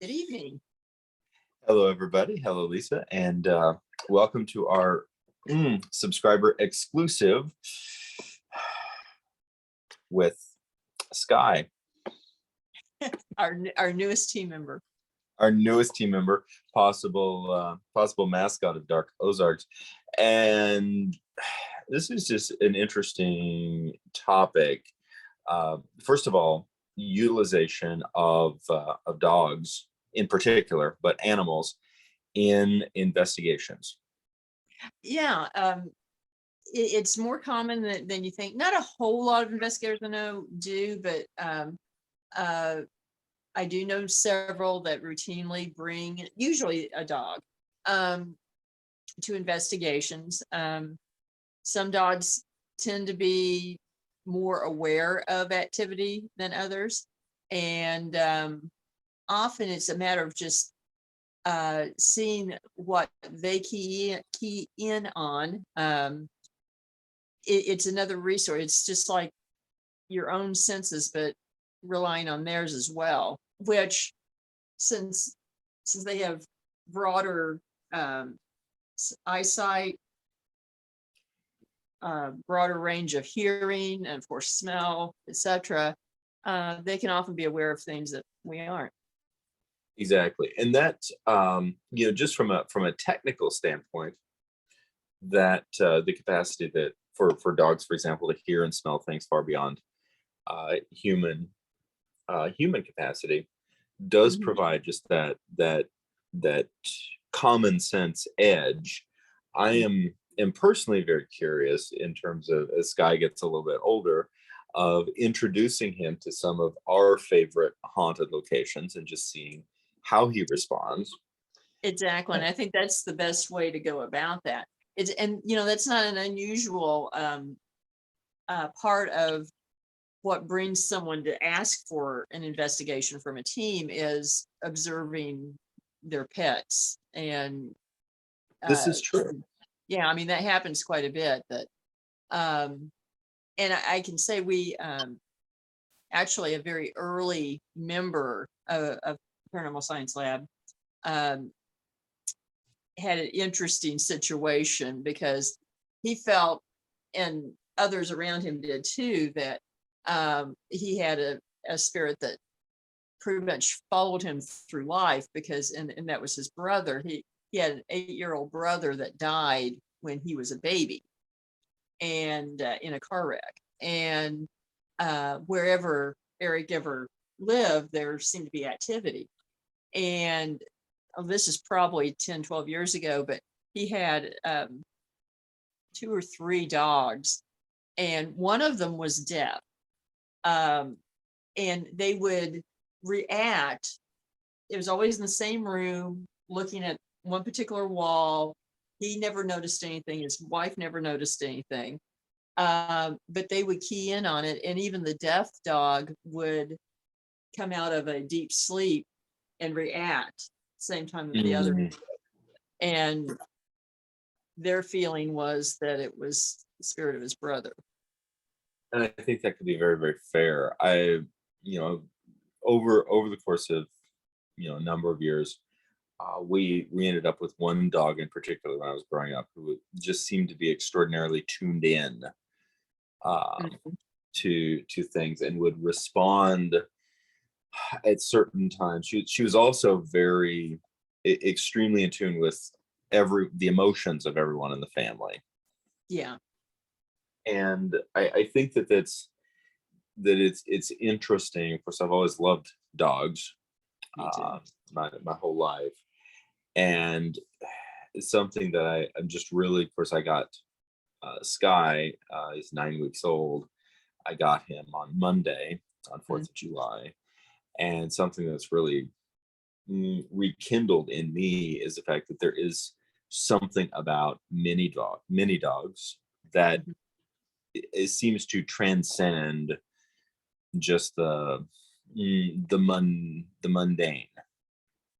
Good evening. Hello, everybody. Hello, Lisa, and welcome to our subscriber exclusive with Sky, Our newest team member. our newest team member, possible mascot of Dark Ozarks, and this is just an interesting topic. First of all, utilization of dogs in particular, but animals in investigations. Yeah, it's more common than you think. Not a whole lot of investigators I know do, but I do know several that routinely bring usually a dog to investigations. Some dogs tend to be more aware of activity than others, and often it's a matter of just seeing what they key in on. It's another resource. It's just like your own senses, but relying on theirs as well, which since they have broader eyesight, broader range of hearing, and of course smell, etc., they can often be aware of things that we aren't. Exactly. And that, just from a technical standpoint, that the capacity that for dogs, for example, to hear and smell things far beyond human capacity does Mhm. provide just that common sense edge. I am personally very curious in terms of, as Sky gets a little bit older, of introducing him to some of our favorite haunted locations and just seeing how he responds. Exactly. And I think that's the best way to go about that. And that's not an unusual part of what brings someone to ask for an investigation from a team is observing their pets. And This is true. yeah, I mean, that happens quite a bit. And I can say we actually a very early member of Paranormal Science Lab had an interesting situation because he felt, and others around him did too, that he had a spirit that pretty much followed him through life because, and that was his brother. He had an 8-year-old brother that died when he was a baby, and in a car wreck. And wherever Eric ever lived, there seemed to be activity. And this is probably 10, 12 years ago, but he had 2 or 3 dogs, and one of them was deaf. And they would react. It was always in the same room, looking at one particular wall. He never noticed anything. His wife never noticed anything. But they would key in on it. And even the deaf dog would come out of a deep sleep and react same time that the other. And their feeling was that it was the spirit of his brother. And I think that could be very, very fair. Over the course of a number of years, we ended up with one dog in particular when I was growing up who just seemed to be extraordinarily tuned in to things and would respond at certain times. She was also very extremely in tune with the emotions of everyone in the family. Yeah. And I think it's interesting. Of course, I've always loved dogs my whole life, and it's something that I'm just really, of course, I got Sky. He's 9 weeks old. I got him on Monday on 4th of July, and something that's really rekindled in me is the fact that there is something about mini dogs that it seems to transcend just the mundane.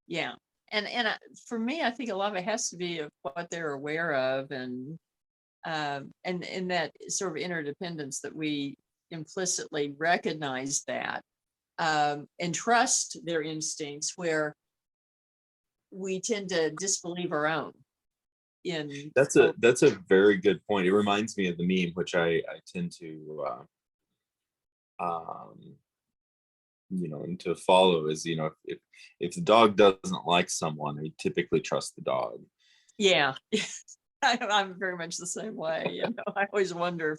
Yeah. And for me, I think a lot of it has to be of what they're aware of, and in that sort of interdependence that we implicitly recognize that and trust their instincts, where we tend to disbelieve our own in, That's a very good point. It reminds me of the meme, which I tend to um, and to follow is, if the dog doesn't like someone, they typically trust the dog. yeah. I'm very much the same way. I always wonder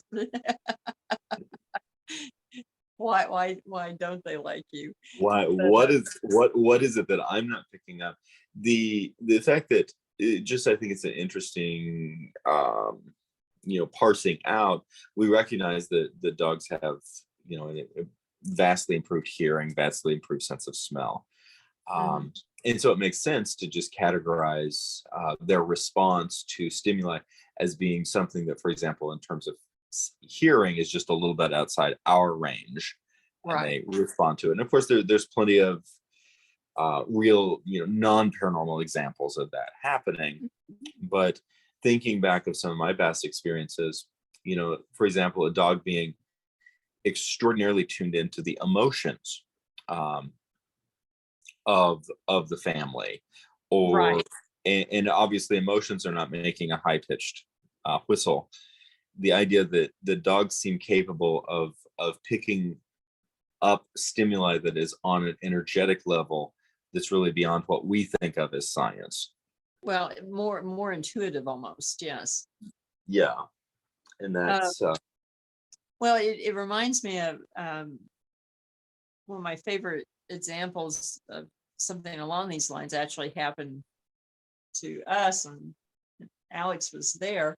why don't they like you? Why? But What is it that I'm not picking up? The fact that I think it's an interesting, parsing out. We recognize that the dogs have, a vastly improved hearing, vastly improved sense of smell. mhm, And so it makes sense to just categorize their response to stimuli as being something that, for example, in terms of hearing, is just a little bit outside our range, and right. they respond to it. And of course, there's plenty of real, non-paranormal examples of that happening. But thinking back of some of my past experiences, for example, a dog being extraordinarily tuned into the emotions um, of the family, or Right. and obviously emotions are not making a high-pitched whistle. The idea that the dogs seem capable of picking up stimuli that is on an energetic level that's really beyond what we think of as science. Well, more intuitive almost, yes. Yeah, and Uh, that's well, it reminds me of one of my favorite examples of something along these lines actually happened to us, and Alex was there.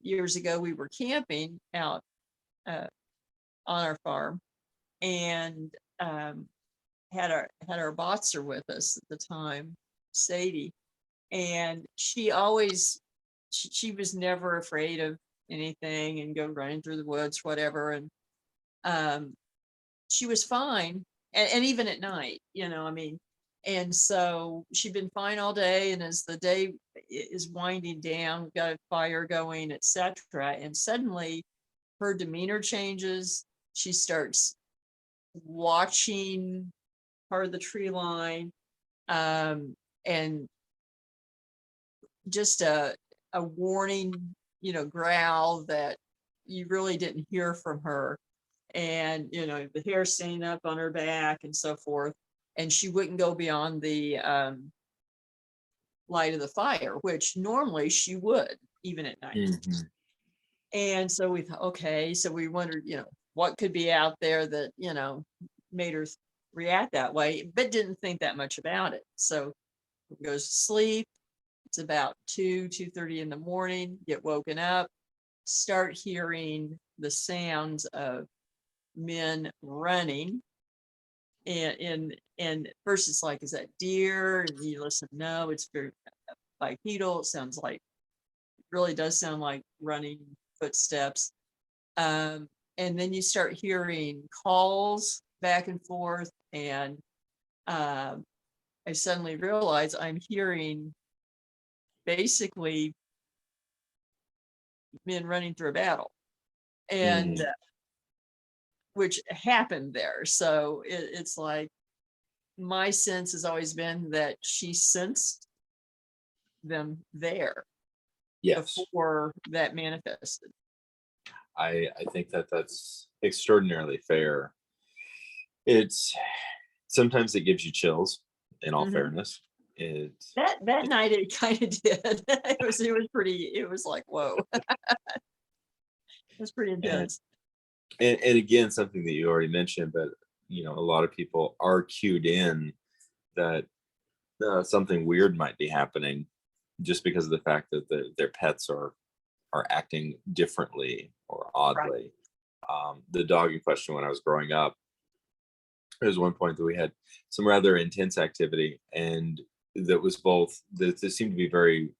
Years ago, we were camping out uh, on our farm, and had our boxer with us at the time, Sadie, and she was never afraid of anything and go running through the woods, whatever, and um, she was fine, and even at night, I mean, and so she'd been fine all day, and as the day is winding down, we've got a fire going, etc., and suddenly her demeanor changes. She starts watching part of the tree line, um, and just a warning, growl that you really didn't hear from her, and the hair standing up on her back and so forth, and she wouldn't go beyond the light of the fire, which normally she would, even at night. mhm. And so we thought, okay, so we wondered, what could be out there that made her react that way, but didn't think that much about it. So goes to sleep. It's about 2:30 in the morning, get woken up, start hearing the sounds of men running. And first it's like, is that deer? And you listen, no, it's very bipedal. It sounds like, really does sound like running footsteps. And then you start hearing calls back and forth. And I suddenly realize I'm hearing basically men running through a battle, and Mm, which happened there. So it's like, my sense has always been that she sensed them there yes, before that manifested. I think that that's extraordinarily fair. It's sometimes it gives you chills. In all Mhm. fairness, it, That night it kind of did. It was like, whoa, it was pretty and intense. and again, something that you already mentioned, but a lot of people are cued in that something weird might be happening just because of the fact that their pets are acting differently or Right. oddly. The dog in question, when I was growing up, there was one point that we had some rather intense activity, and that was both that there seemed to be very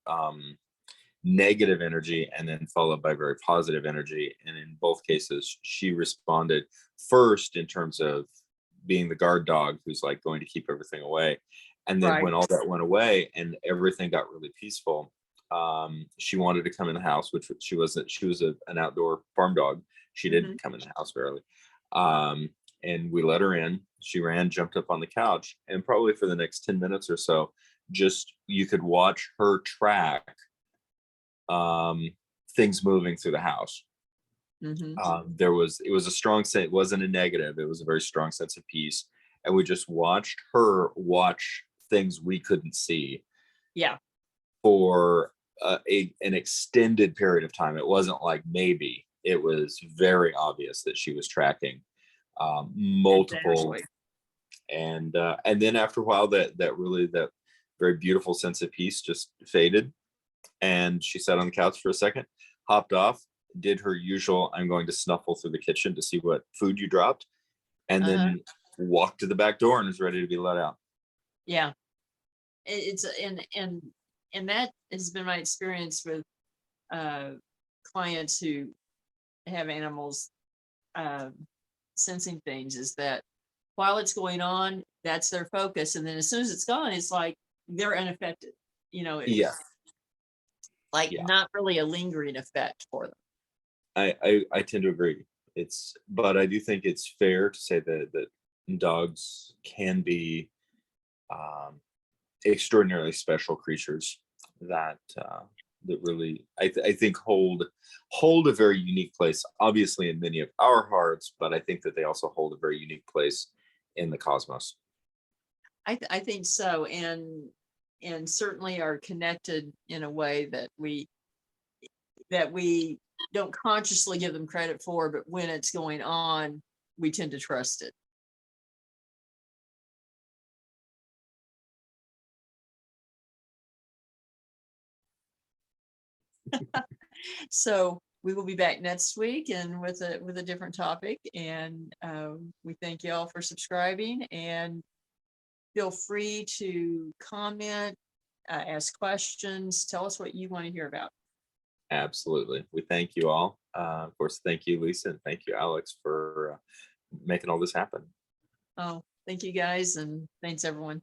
negative energy and then followed by very positive energy. And in both cases, she responded first in terms of being the guard dog who's like going to keep everything away. And then Right. when all that went away and everything got really peaceful, she wanted to come in the house, which she wasn't. She was an outdoor farm dog. She Hmm. didn't come in the house barely. Um, and we let her in. She ran, jumped up on the couch, and probably for the next 10 minutes or so, just you could watch her track um, things moving through the house. Mhm. It was a strong sense. It wasn't a negative. It was a very strong sense of peace, and we just watched her watch things we couldn't see Yeah, for an extended period of time. It wasn't like maybe. It was very obvious that she was tracking multiple, exactly. and then after a while, that very beautiful sense of peace just faded, and she sat on the couch for a second, hopped off, did her usual, I'm going to snuffle through the kitchen to see what food you dropped, and Uh-huh. then walked to the back door and was ready to be let out. Yeah. It's and that has been my experience with uh clients who have animals uh sensing things, is that while it's going on, that's their focus. And then as soon as it's gone, it's like they're unaffected. Yeah, It's like yeah, not really a lingering effect for them. I tend to agree. But I do think it's fair to say that dogs can be um, extraordinarily special creatures that really I think hold a very unique place, obviously in many of our hearts, but I think that they also hold a very unique place in the cosmos. I think so, and certainly are connected in a way that we don't consciously give them credit for, but when it's going on, we tend to trust it. So we will be back next week and with a different topic. And we thank you all for subscribing, and feel free to comment, ask questions, tell us what you want to hear about. Absolutely, we thank you all. Of course, thank you, Lisa, and thank you, Alex, for making all this happen. Oh, thank you guys, and thanks everyone.